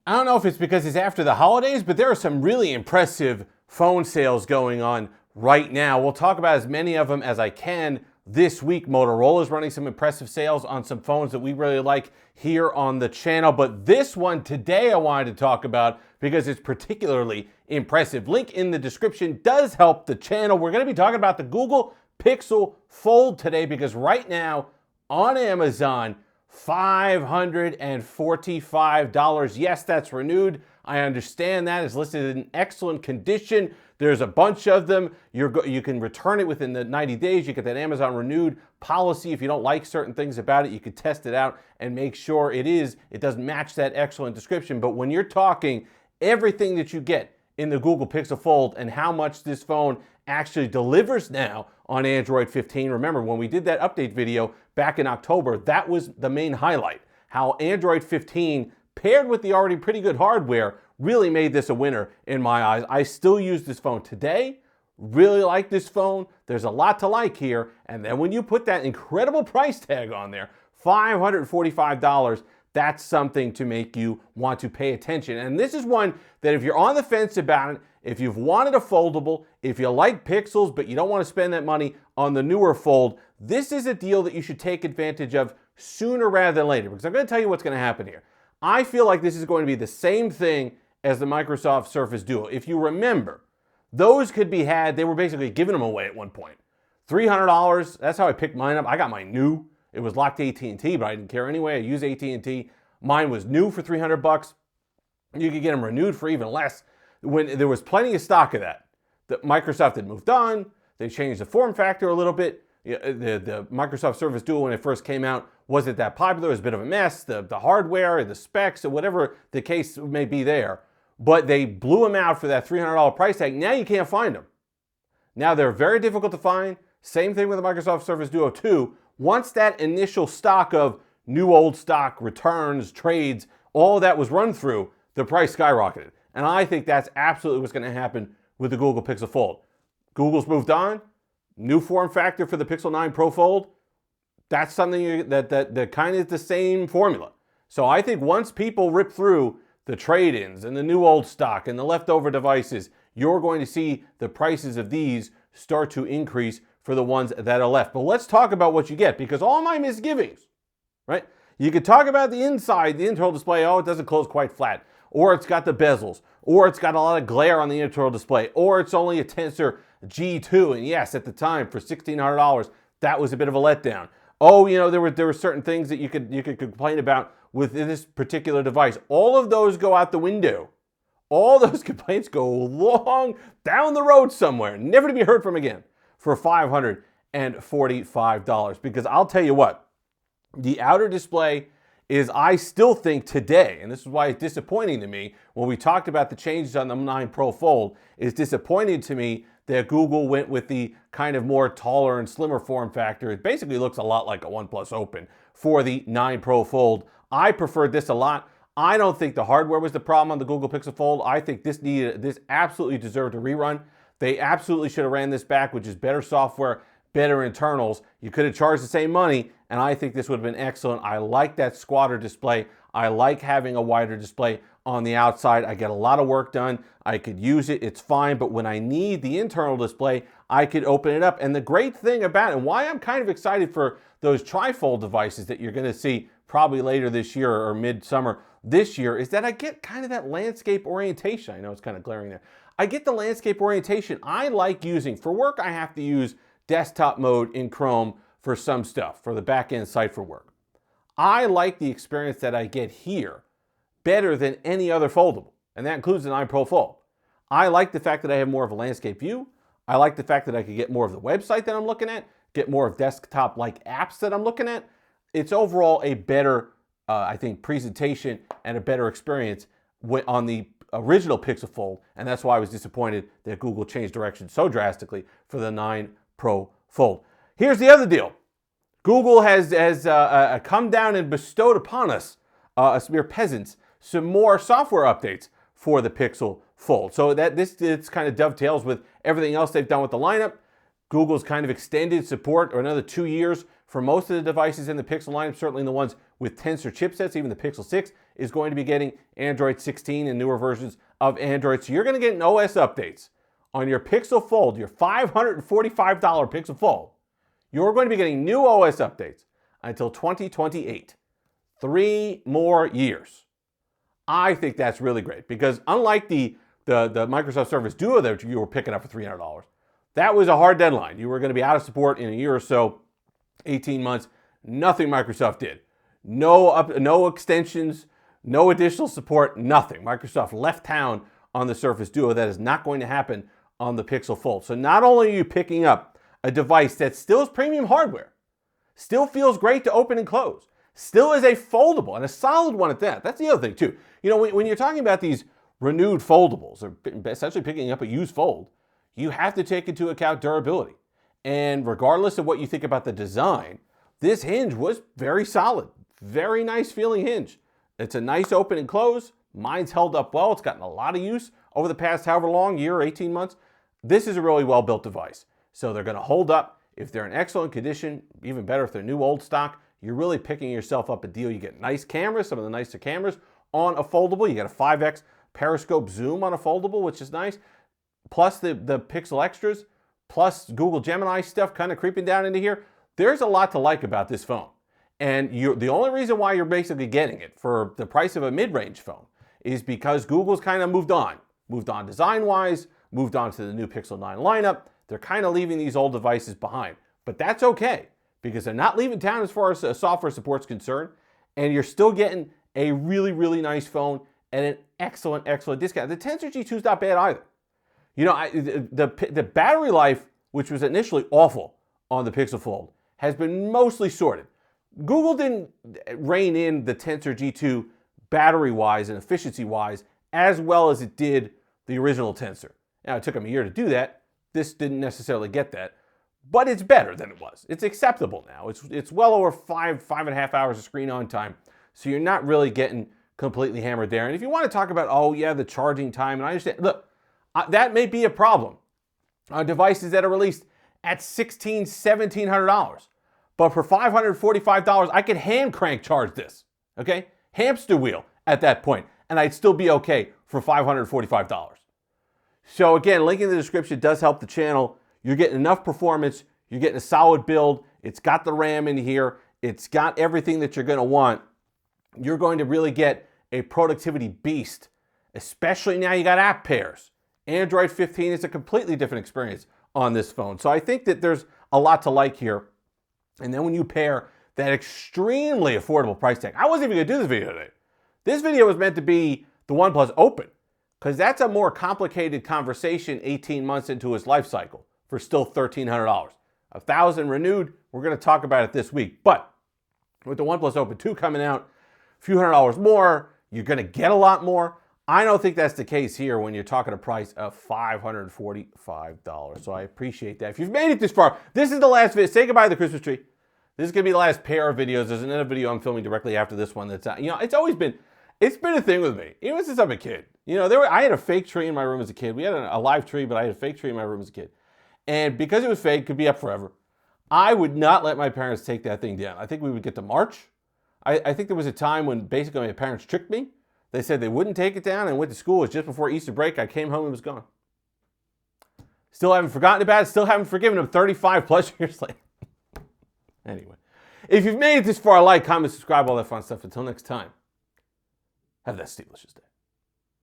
I don't know if it's because it's after the holidays, but there are some really impressive phone sales going on right now. We'll talk about as many of them as I can this week. Motorola's running some impressive sales on some phones that we really like here on the channel. But this one today I wanted to talk about because it's particularly impressive. Link in the description does help the channel. We're going to be talking about the Google Pixel Fold today because right now on Amazon, $545. Yes, that's renewed. I understand that. It's listed in excellent condition. There's a bunch of them. You can return it within the 90 days. You get that Amazon renewed policy. If you don't like certain things about it, you can test it out and make sure it doesn't match that excellent description. But when you're talking everything that you get in the Google Pixel Fold and how much this phone actually delivers now on Android 15. Remember, when we did that update video back in October, that was the main highlight. How Android 15 paired with the already pretty good hardware really made this a winner in my eyes. I still use this phone today. Really like this phone. There's a lot to like here. And then when you put that incredible price tag on there, $545, that's something to make you want to pay attention. And this is one that if you're on the fence about it, if you've wanted a foldable, if you like Pixels but you don't want to spend that money on the newer Fold, this is a deal that you should take advantage of sooner rather than later, because I'm going to tell you what's going to happen here. I feel like this is going to be the same thing as the Microsoft Surface Duo. If you remember, those could be had, they were basically giving them away at one point. $300, that's how I picked mine up. I got mine new. It was locked to AT&T, but I didn't care anyway. I use AT&T. Mine was new for $300. You could get them renewed for even less. When there was plenty of stock of that. Microsoft had moved on. They changed the form factor a little bit. The Microsoft Surface Duo, when it first came out, wasn't that popular. It was a bit of a mess. The hardware, the specs, or whatever the case may be there. But they blew them out for that $300 price tag. Now you can't find them. Now they're very difficult to find. Same thing with the Microsoft Surface Duo 2. Once that initial stock of new old stock, returns, trades, all of that was run through, the price skyrocketed. And I think that's absolutely what's going to happen with the Google Pixel Fold. Google's moved on. New form factor for the Pixel 9 Pro Fold. That's something that kind of is the same formula. So I think once people rip through the trade-ins and the new old stock and the leftover devices, you're going to see the prices of these start to increase for the ones that are left. But let's talk about what you get, because all my misgivings, right? You could talk about the inside, the internal display. Oh, it doesn't close quite flat. Or it's got the bezels, or it's got a lot of glare on the internal display, or it's only a Tensor G2. And yes, at the time, for $1,600, that was a bit of a letdown. Oh, you know, there were certain things that you could complain about with this particular device. All of those go out the window. All those complaints go long down the road somewhere, never to be heard from again, for $545. Because I'll tell you what, the outer display is, I still think today, and this is why it's disappointing to me, when we talked about the changes on the 9 Pro Fold, it's disappointing to me that Google went with the kind of more taller and slimmer form factor. It basically looks a lot like a OnePlus Open for the 9 Pro Fold. I preferred this a lot. I don't think the hardware was the problem on the Google Pixel Fold. I think this absolutely deserved a rerun. They absolutely should have ran this back, which is better software, better internals. You could have charged the same money, and I think this would have been excellent. I like that squatter display. I like having a wider display on the outside. I get a lot of work done. I could use it. It's fine. But when I need the internal display, I could open it up. And the great thing about it, and why I'm kind of excited for those trifold devices that you're going to see probably later this year or midsummer this year, is that I get kind of that landscape orientation. I know it's kind of glaring there. I get the landscape orientation. I like using, for work, I have to use desktop mode in Chrome for some stuff, for the back-end site for work. I like the experience that I get here better than any other foldable, and that includes the 9 Pro Fold. I like the fact that I have more of a landscape view. I like the fact that I could get more of the website that I'm looking at, get more of desktop-like apps that I'm looking at. It's overall a better, I think, presentation and a better experience on the original Pixel Fold, and that's why I was disappointed that Google changed direction so drastically for the 9 Pro Fold. Here's the other deal. Google has come down and bestowed upon us, us mere peasants, some more software updates for the Pixel Fold. So that this kind of dovetails with everything else they've done with the lineup. Google's kind of extended support or another 2 years for most of the devices in the Pixel lineup, certainly the ones with Tensor chipsets, even the Pixel 6 is going to be getting Android 16 and newer versions of Android. So you're going to get OS updates on your Pixel Fold, your $545 Pixel Fold. You're going to be getting new OS updates until 2028. 3 more years. I think that's really great because unlike the Microsoft Surface Duo that you were picking up for $300, that was a hard deadline. You were going to be out of support in a year or so, 18 months. Nothing Microsoft did. No extensions, no additional support, nothing. Microsoft left town on the Surface Duo. That is not going to happen on the Pixel Fold. So not only are you picking up a device that still is premium hardware, still feels great to open and close, still is a foldable and a solid one at that. That's the other thing too. You know, when you're talking about these renewed foldables or essentially picking up a used fold, you have to take into account durability. And regardless of what you think about the design, this hinge was very solid. Very nice feeling hinge. It's a nice open and close. Mine's held up well. It's gotten a lot of use over the past however long, year, 18 months. This is a really well-built device. So they're going to hold up. If they're in excellent condition, even better if they're new old stock, you're really picking yourself up a deal. You get nice cameras, some of the nicer cameras on a foldable. You get a 5x periscope zoom on a foldable, which is nice. Plus the Pixel Extras, plus Google Gemini stuff kind of creeping down into here. There's a lot to like about this phone. And the only reason why you're basically getting it for the price of a mid-range phone is because Google's kind of moved on design-wise, moved on to the new Pixel 9 lineup. They're kind of leaving these old devices behind. But that's okay, because they're not leaving town as far as software support's concerned, and you're still getting a really, really nice phone at an excellent, excellent discount. The Tensor G2 is not bad either. You know, the battery life, which was initially awful on the Pixel Fold, has been mostly sorted. Google didn't rein in the Tensor G2 battery-wise and efficiency-wise as well as it did the original Tensor. Now, it took them a year to do that. This didn't necessarily get that, but it's better than it was. It's acceptable now. It's well over 5.5 hours of screen on time, so you're not really getting completely hammered there. And if you want to talk about, oh yeah, the charging time, and I understand, look, that may be a problem on devices that are released at $1,600, $1,700. But for $545, I could hand crank charge this, okay? Hamster wheel at that point, and I'd still be okay for $545. So again, link in the description does help the channel. You're getting enough performance. You're getting a solid build. It's got the RAM in here. It's got everything that you're going to want. You're going to really get a productivity beast, especially now you got app pairs. Android 15 is a completely different experience on this phone. So I think that there's a lot to like here. And then when you pair that extremely affordable price tag, I wasn't even going to do this video today. This video was meant to be the OnePlus Open, because that's a more complicated conversation 18 months into its life cycle for still $1,300. $1,000 renewed, we're going to talk about it this week. But with the OnePlus Open 2 coming out, a few $100 more, you're going to get a lot more. I don't think that's the case here when you're talking a price of $545. So I appreciate that. If you've made it this far, this is the last video. Say goodbye to the Christmas tree. This is going to be the last pair of videos. There's another video I'm filming directly after this one that's out. You know, it's been a thing with me, even since I'm a kid. You know, I had a fake tree in my room as a kid. We had a live tree, but I had a fake tree in my room as a kid. And because it was fake, it could be up forever. I would not let my parents take that thing down. I think we would get to March. I think there was a time when basically my parents tricked me. They said they wouldn't take it down and went to school. It was just before Easter break. I came home and it was gone. Still haven't forgotten about it. Still haven't forgiven them 35 plus years later. Anyway, if you've made it this far, like, comment, subscribe, all that fun stuff. Until next time, have that delicious day.